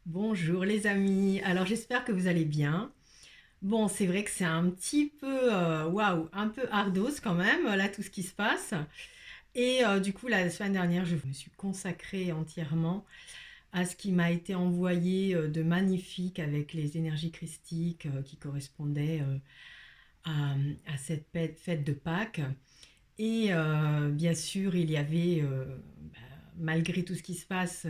Bonjour les amis, alors j'espère que vous allez bien. Bon, c'est vrai que c'est un petit peu, waouh, un peu ardos quand même, là tout ce qui se passe. Et du coup, la semaine dernière, je me suis consacrée entièrement à ce qui m'a été envoyé de magnifique avec les énergies christiques qui correspondaient à cette fête de Pâques. Et bien sûr, il y avait, bah, malgré tout ce qui se passe,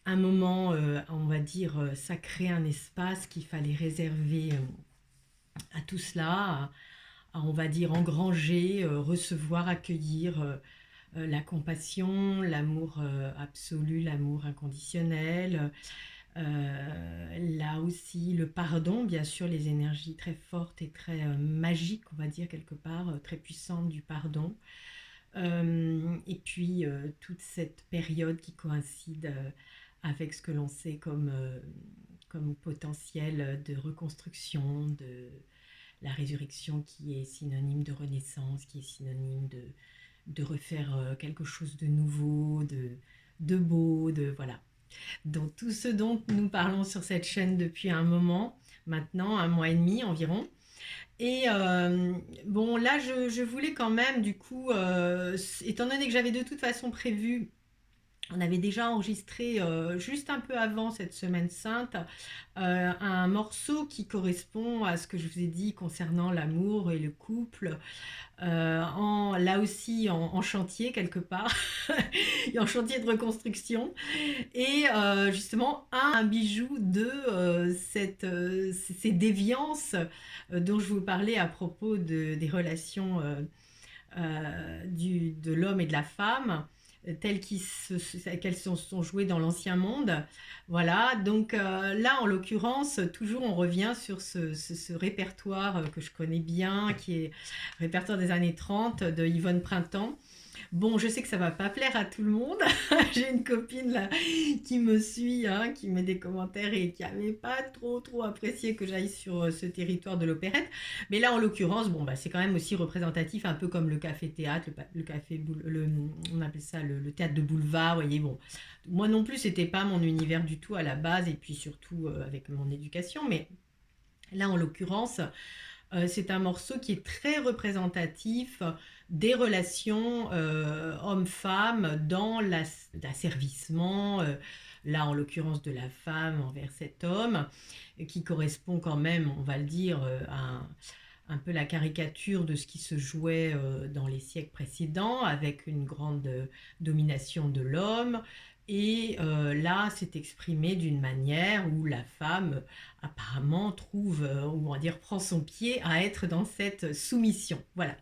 un moment, on va dire, sacré, un espace qu'il fallait réserver à tout cela, on va dire, engranger, recevoir, accueillir la compassion, l'amour absolu, l'amour inconditionnel. Là aussi, le pardon, bien sûr, les énergies très fortes et très magiques, on va dire, quelque part, très puissantes du pardon. Et puis toute cette période qui coïncide avec ce que l'on sait comme potentiel de reconstruction, de la résurrection qui est synonyme de renaissance, qui est synonyme de refaire quelque chose de nouveau, de beau, de voilà. Donc tout ce dont nous parlons sur cette chaîne depuis un moment, maintenant un mois et demi environ. Et bon, là, je voulais quand même, du coup, étant donné que j'avais de toute façon prévu, on avait déjà enregistré juste un peu avant cette semaine sainte un morceau qui correspond à ce que je vous ai dit concernant l'amour et le couple, là aussi en chantier quelque part, et en chantier de reconstruction. Et justement, un bijou de ces déviances dont je vous parlais à propos des relations de l'homme et de la femme telles qu'elles sont jouées dans l'ancien monde. Voilà, donc là, en l'occurrence, toujours on revient sur ce répertoire que je connais bien, qui est le répertoire des années 30 de Yvonne Printemps. Bon, je sais que ça va pas plaire à tout le monde. J'ai une copine là qui me suit, hein, qui met des commentaires et qui avait pas trop apprécié que j'aille sur ce territoire de l'opérette. Mais là, en l'occurrence, bon, bah, c'est quand même aussi représentatif, un peu comme le café-théâtre, le café, on appelle ça le théâtre de boulevard. Vous voyez, bon, moi non plus, c'était pas mon univers du tout à la base, et puis surtout avec mon éducation. Mais là, en l'occurrence, c'est un morceau qui est très représentatif des relations hommes-femmes dans l'asservissement, là en l'occurrence de la femme envers cet homme, qui correspond quand même, on va le dire, à un peu la caricature de ce qui se jouait dans les siècles précédents, avec une grande domination de l'homme. Et là, c'est exprimé d'une manière où la femme apparemment trouve, ou on va dire, prend son pied à être dans cette soumission. Voilà.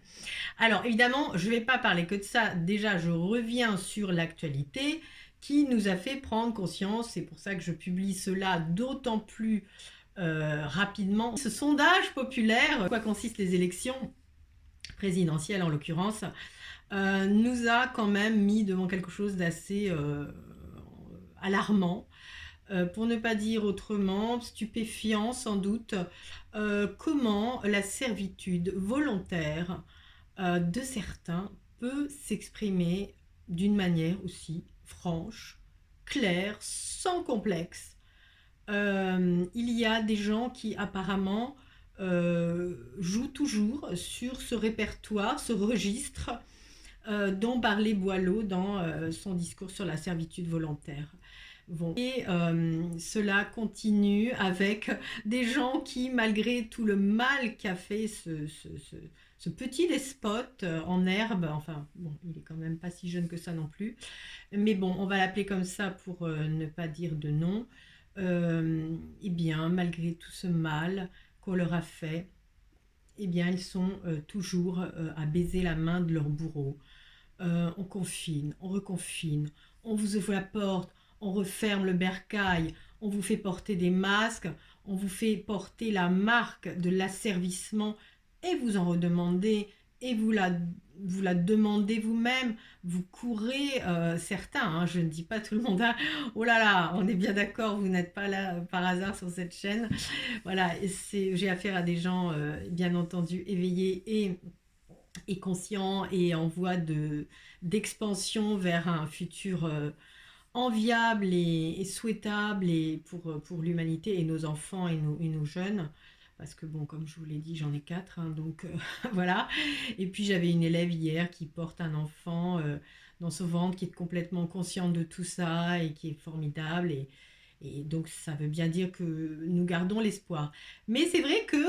Alors évidemment, je ne vais pas parler que de ça. Déjà, je reviens sur l'actualité qui nous a fait prendre conscience. C'est pour ça que je publie cela d'autant plus rapidement. Ce sondage populaire, quoi consistent les élections présidentielles en l'occurrence, nous a quand même mis devant quelque chose d'assez alarmant, pour ne pas dire autrement, stupéfiant sans doute, comment la servitude volontaire de certains peut s'exprimer d'une manière aussi franche, claire, sans complexe. Il y a des gens qui apparemment jouent toujours sur ce répertoire, ce registre dont parlait Boileau dans son discours sur la servitude volontaire. Bon. Et cela continue avec des gens qui, malgré tout le mal qu'a fait ce petit despote en herbe, enfin, bon, il est quand même pas si jeune que ça non plus, mais bon, on va l'appeler comme ça pour ne pas dire de nom, eh bien, malgré tout ce mal qu'on leur a fait, eh bien, ils sont toujours à baiser la main de leur bourreau. On confine, on reconfine, on vous ouvre la porte, on referme le bercail, on vous fait porter des masques, on vous fait porter la marque de l'asservissement et vous en redemandez et vous la demandez vous-même, vous courez, certains, hein, je ne dis pas tout le monde, hein, oh là là, on est bien d'accord, vous n'êtes pas là par hasard sur cette chaîne, voilà, j'ai affaire à des gens bien entendu éveillés et conscients et en voie d'expansion vers un futur enviable et souhaitable et pour l'humanité et nos enfants et nos jeunes. Parce que bon, comme je vous l'ai dit, j'en ai quatre, hein, donc voilà. Et puis j'avais une élève hier qui porte un enfant dans son ventre, qui est complètement consciente de tout ça et qui est formidable. Et donc ça veut bien dire que nous gardons l'espoir. Mais c'est vrai que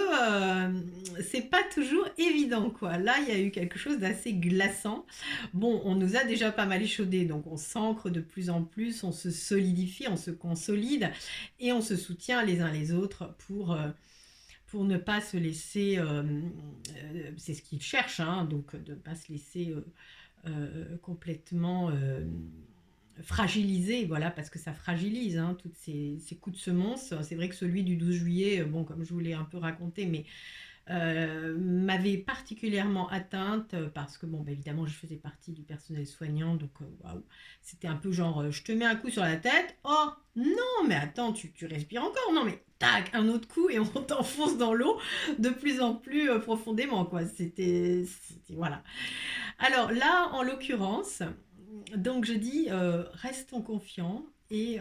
c'est pas toujours évident, quoi. Là, il y a eu quelque chose d'assez glaçant. Bon, on nous a déjà pas mal échaudés, donc on s'ancre de plus en plus, on se solidifie, on se consolide et on se soutient les uns les autres pour ne pas se laisser, c'est ce qu'ils cherchent, hein, donc de ne pas se laisser complètement fragiliser, voilà, parce que ça fragilise, hein, toutes ces coups de semonce. C'est vrai que celui du 12 juillet, bon, comme je vous l'ai un peu raconté, mais m'avait particulièrement atteinte parce que, bon, bah, évidemment, je faisais partie du personnel soignant, donc waouh, c'était un peu genre, je te mets un coup sur la tête, oh non, mais attends, tu respires encore, non, mais tac, un autre coup et on t'enfonce dans l'eau de plus en plus profondément, quoi. Voilà. Alors là, en l'occurrence, donc je dis, restons confiants et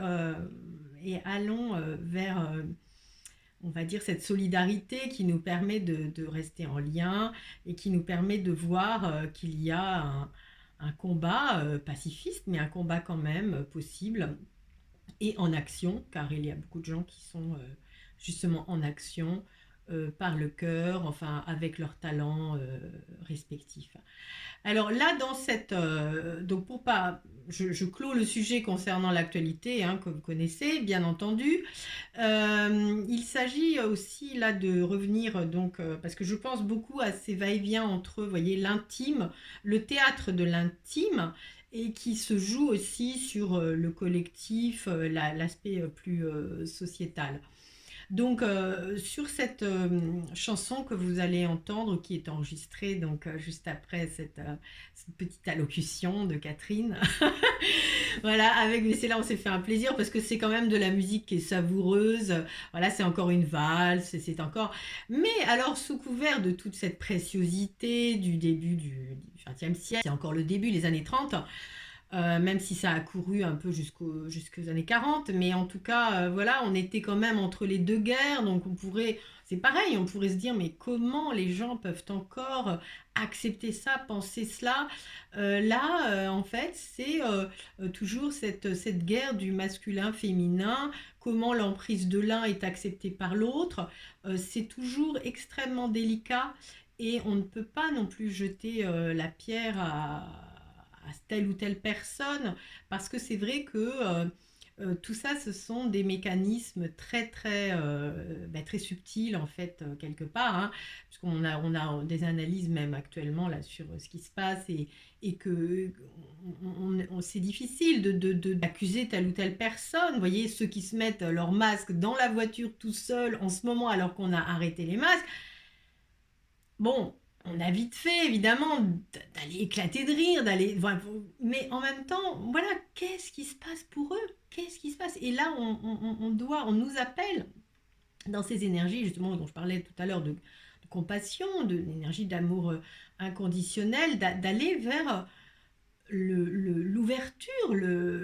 allons vers on va dire, cette solidarité qui nous permet de rester en lien et qui nous permet de voir qu'il y a un combat pacifiste, mais un combat quand même possible et en action, car il y a beaucoup de gens qui sont justement en action par le cœur, enfin avec leurs talents respectifs. Alors là, dans cette... donc pour pas... je clôt le sujet concernant l'actualité, hein, que vous connaissez, bien entendu. Il s'agit aussi là de revenir, donc, parce que je pense beaucoup à ces va-et-vient entre, vous voyez, l'intime, le théâtre de l'intime, et qui se joue aussi sur le collectif, l'aspect plus sociétal. Donc, sur cette chanson que vous allez entendre, qui est enregistrée donc, juste après cette petite allocution de Catherine, voilà, avec mais c'est là on s'est fait un plaisir parce que c'est quand même de la musique qui est savoureuse. Voilà, c'est encore une valse, c'est encore. Mais alors, sous couvert de toute cette préciosité du début du XXe siècle, c'est encore le début, les années 30. Même si ça a couru un peu jusqu'aux années 40, mais en tout cas, voilà, on était quand même entre les deux guerres, donc c'est pareil, on pourrait se dire, mais comment les gens peuvent encore accepter ça, penser cela. Là, en fait, c'est toujours cette guerre du masculin-féminin, comment l'emprise de l'un est acceptée par l'autre. C'est toujours extrêmement délicat et on ne peut pas non plus jeter la pierre à telle ou telle personne, parce que c'est vrai que tout ça, ce sont des mécanismes très subtils, en fait, quelque part, hein, puisqu'on a des analyses même actuellement là, sur ce qui se passe et que c'est difficile d'accuser telle ou telle personne. Vous voyez, ceux qui se mettent leur masque dans la voiture tout seul en ce moment alors qu'on a arrêté les masques, bon, on a vite fait, évidemment, d'aller éclater de rire, voilà, mais en même temps, voilà, qu'est-ce qui se passe pour eux? Qu'est-ce qui se passe? Et là, on nous appelle dans ces énergies, justement, dont je parlais tout à l'heure, de compassion, d'énergie d'amour inconditionnel, d'aller vers l'ouverture,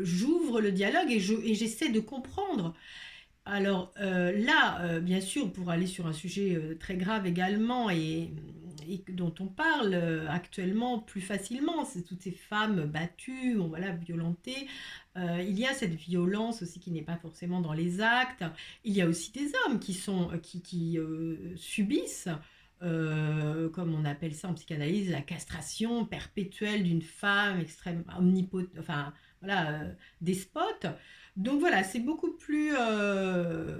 j'ouvre le dialogue et j'essaie de comprendre. Alors là, bien sûr, pour aller sur un sujet très grave également et dont on parle actuellement plus facilement, c'est toutes ces femmes battues, bon, voilà, violentées. Il y a cette violence aussi qui n'est pas forcément dans les actes. Il y a aussi des hommes qui subissent, comme on appelle ça en psychanalyse, la castration perpétuelle d'une femme extrêmement enfin voilà, despote. Donc voilà, c'est beaucoup plus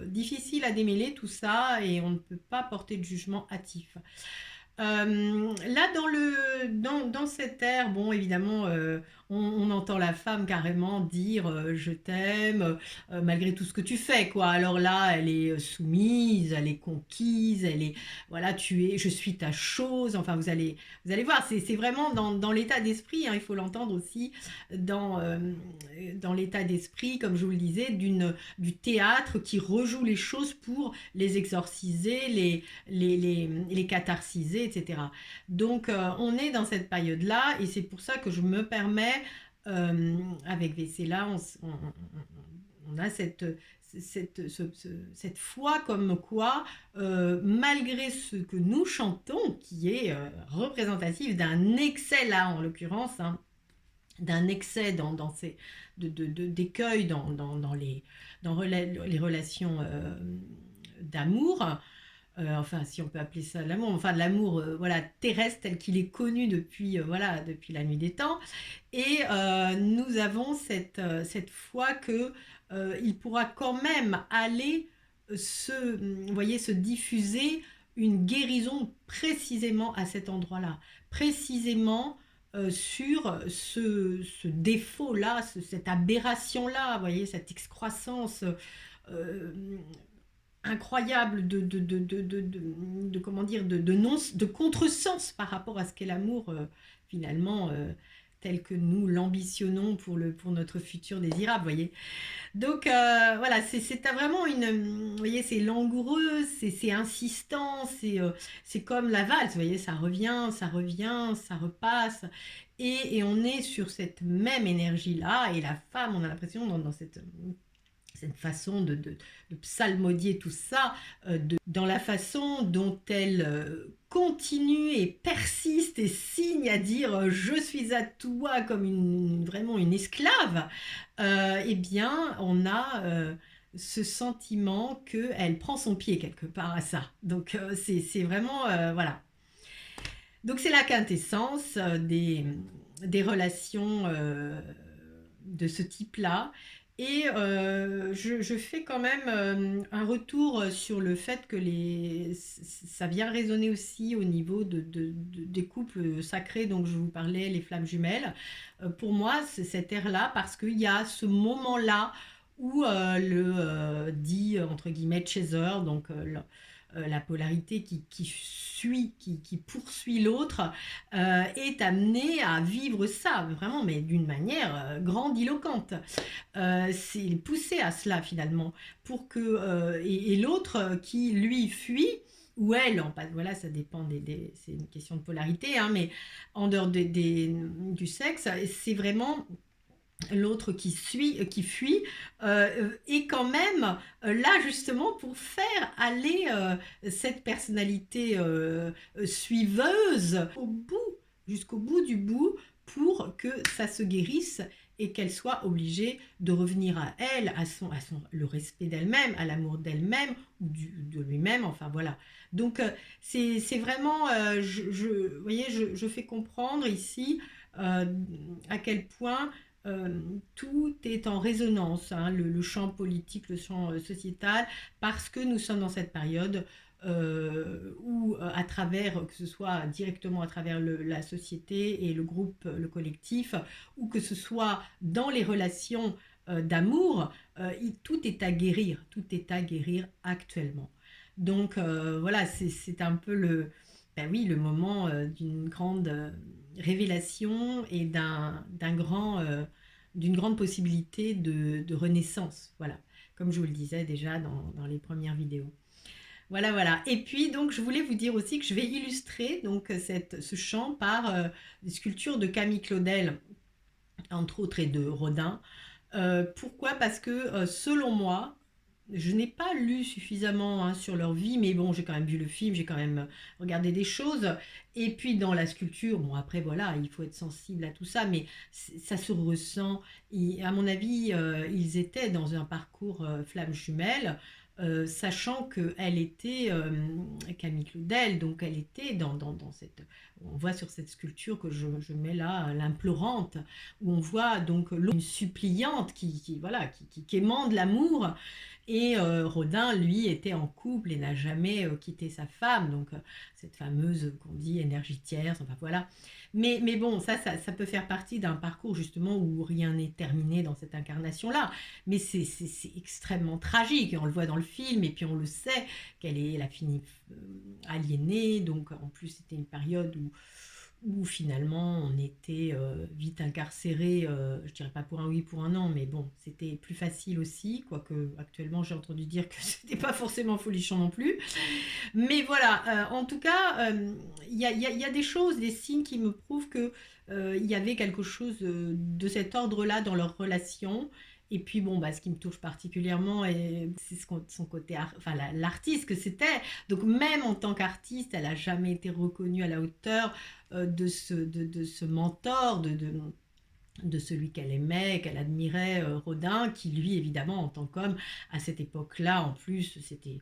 difficile à démêler tout ça et on ne peut pas porter de jugement hâtif. Là, dans cette ère, bon, évidemment, on entend la femme carrément dire je t'aime, malgré tout ce que tu fais, quoi. Alors là, elle est soumise, elle est conquise, elle est, voilà, je suis ta chose. Enfin, vous allez voir, c'est vraiment dans l'état d'esprit, hein, il faut l'entendre aussi, dans l'état d'esprit, comme je vous le disais, du théâtre qui rejoue les choses pour les exorciser, les catharsiser, etc. Donc, on est dans cette période-là et c'est pour ça que je me permets avec Vessela, on a cette foi comme quoi, malgré ce que nous chantons, qui est représentatif d'un excès là, en l'occurrence, hein, d'un excès d'écueil les relations d'amour, enfin si on peut appeler ça l'amour, enfin de l'amour voilà, terrestre tel qu'il est connu depuis la nuit des temps. Et nous avons cette foi que il pourra quand même aller vous voyez, se diffuser une guérison précisément à cet endroit-là, précisément sur ce défaut-là, cette aberration-là, vous voyez, cette excroissance incroyable comment dire, de contresens par rapport à ce qu'est l'amour, finalement, tel que nous l'ambitionnons pour notre futur désirable, vous voyez. Donc voilà, c'est vraiment vous voyez, c'est langoureux, c'est insistant, c'est comme la valse, vous voyez, ça revient, ça repasse, et on est sur cette même énergie-là, et la femme, on a l'impression dans cette façon de psalmodier tout ça, dans la façon dont elle continue et persiste et signe à dire je suis à toi comme vraiment une esclave, eh bien on a ce sentiment qu'elle prend son pied quelque part à ça. Donc c'est vraiment, voilà. Donc c'est la quintessence des relations de ce type-là. Et je fais quand même un retour sur le fait que ça vient résonner aussi au niveau des couples sacrés, donc je vous parlais, les flammes jumelles. Pour moi, c'est cette ère-là, parce qu'il y a ce moment-là où dit, entre guillemets, chaser, donc la polarité qui poursuit l'autre, est amenée à vivre ça, vraiment, mais d'une manière grandiloquente. C'est poussé à cela, finalement, pour que... et l'autre qui, lui, fuit, ou elle, voilà, ça dépend c'est une question de polarité, hein, mais en dehors du sexe, c'est vraiment l'autre qui fuit, et quand même là justement pour faire aller cette personnalité suiveuse jusqu'au bout du bout, pour que ça se guérisse et qu'elle soit obligée de revenir à elle, le respect d'elle-même, à l'amour d'elle-même ou de lui-même, enfin voilà. Donc c'est vraiment, vous voyez, je fais comprendre ici à quel point tout est en résonance, hein, le champ politique, le champ sociétal, parce que nous sommes dans cette période où, à travers, que ce soit directement à travers la société et le groupe, le collectif, ou que ce soit dans les relations d'amour, tout est à guérir, actuellement. Donc voilà, c'est un peu ben oui, le moment d'une grande révélation et d'une grande possibilité de renaissance, voilà, comme je vous le disais déjà dans les premières vidéos. Voilà, voilà. Et puis, donc, je voulais vous dire aussi que je vais illustrer donc ce chant par des sculptures de Camille Claudel, entre autres, et de Rodin. Pourquoi? Parce que, selon moi, je n'ai pas lu suffisamment, hein, sur leur vie, mais bon, j'ai quand même vu le film, j'ai quand même regardé des choses. Et puis dans la sculpture, bon après voilà, il faut être sensible à tout ça, mais ça se ressent. À mon avis, ils étaient dans un parcours flamme jumelle, sachant qu'elle était Camille Claudel, donc elle était dans cette... On voit sur cette sculpture que je mets là, l'implorante, où on voit donc une suppliante voilà, qui émane l'amour. Et Rodin, lui, était en couple et n'a jamais quitté sa femme, donc cette fameuse qu'on dit énergie tierce, enfin voilà. Mais bon, ça peut faire partie d'un parcours justement où rien n'est terminé dans cette incarnation-là. Mais c'est extrêmement tragique, et on le voit dans le film, et puis on le sait qu'elle a fini aliénée, donc en plus c'était une période où où finalement on était vite incarcéré, je dirais pas pour un oui, pour un non, mais bon, c'était plus facile aussi, quoique actuellement j'ai entendu dire que c'était pas forcément folichon non plus. Mais voilà, en tout cas, il y a des choses, des signes qui me prouvent que il y avait quelque chose de cet ordre-là dans leur relation. Et puis bon, bah, ce qui me touche particulièrement, c'est son côté, enfin l'artiste que c'était. Donc même en tant qu'artiste, elle n'a jamais été reconnue à la hauteur de ce mentor, de celui qu'elle aimait, qu'elle admirait, Rodin, qui lui, évidemment, en tant qu'homme, à cette époque-là, en plus, c'était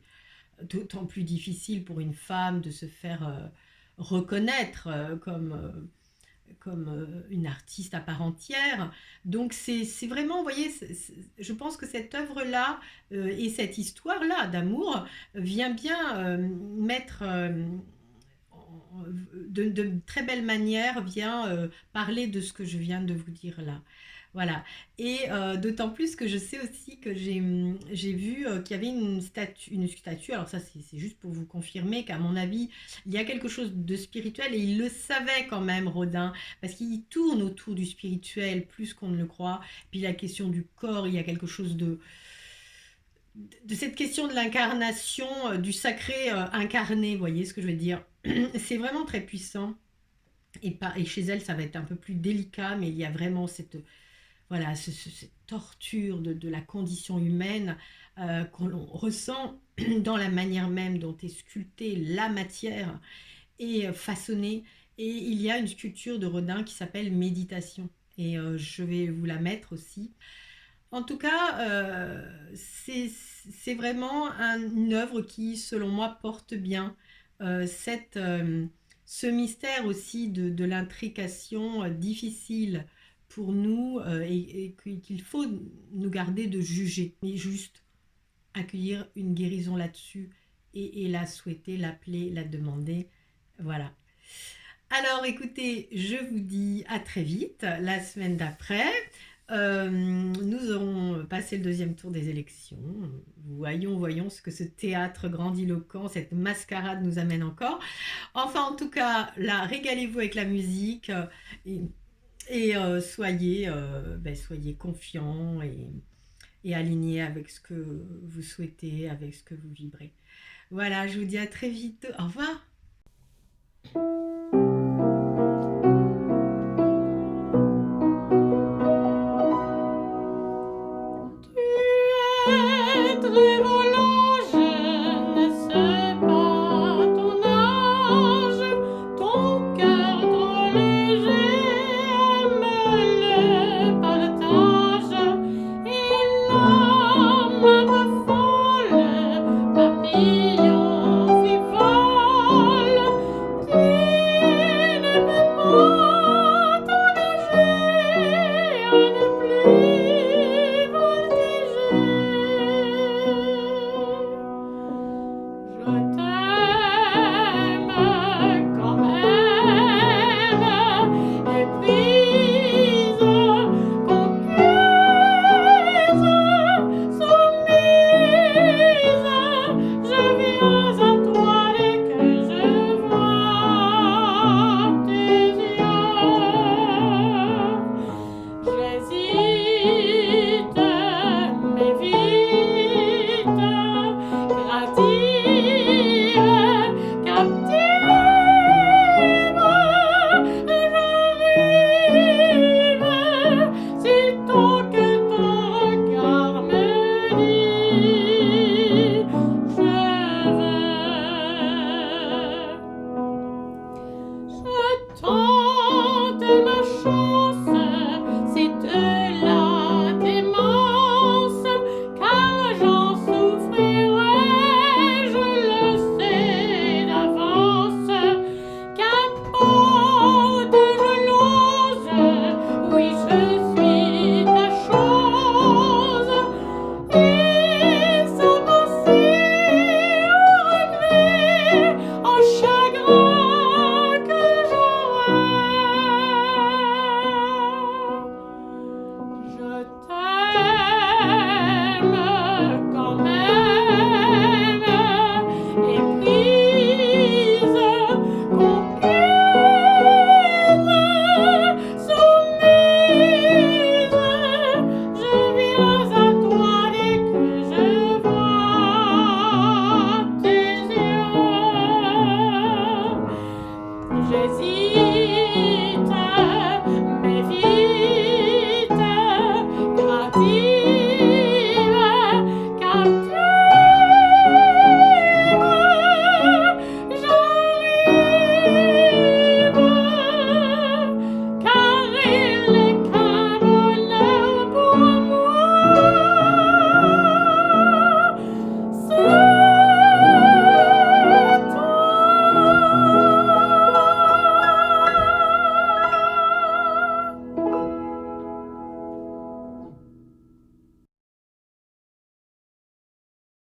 d'autant plus difficile pour une femme de se faire reconnaître comme une artiste à part entière. Donc c'est vraiment, vous voyez, je pense que cette œuvre-là et cette histoire-là d'amour vient bien mettre de très belle manière, vient parler de ce que je viens de vous dire là. Voilà. Et d'autant plus que je sais aussi que j'ai vu qu'il y avait une statue. Alors ça, c'est juste pour vous confirmer qu'à mon avis, il y a quelque chose de spirituel et il le savait quand même, Rodin, parce qu'il tourne autour du spirituel plus qu'on ne le croit. Puis la question du corps, il y a quelque chose de cette question de l'incarnation, du sacré incarné, vous voyez ce que je veux dire. C'est vraiment très puissant. Et chez elle, ça va être un peu plus délicat, mais il y a vraiment voilà, cette torture de la condition humaine qu'on ressent dans la manière même dont est sculptée la matière et façonnée. Et il y a une sculpture de Rodin qui s'appelle Méditation. Et je vais vous la mettre aussi. En tout cas, c'est vraiment une œuvre qui, selon moi, porte bien ce mystère aussi de l'intrication difficile pour nous et qu'il faut nous garder de juger, mais juste accueillir une guérison là-dessus et la souhaiter, l'appeler, la demander. Voilà. Alors écoutez, je vous dis à très vite, la semaine d'après. Nous aurons passé le deuxième tour des élections. Voyons ce que ce théâtre grandiloquent, cette mascarade nous amène encore. Enfin, en tout cas, là, régalez-vous avec la musique soyez confiants et alignés avec ce que vous souhaitez, avec ce que vous vibrez. Voilà, je vous dis à très vite. Au revoir. Tu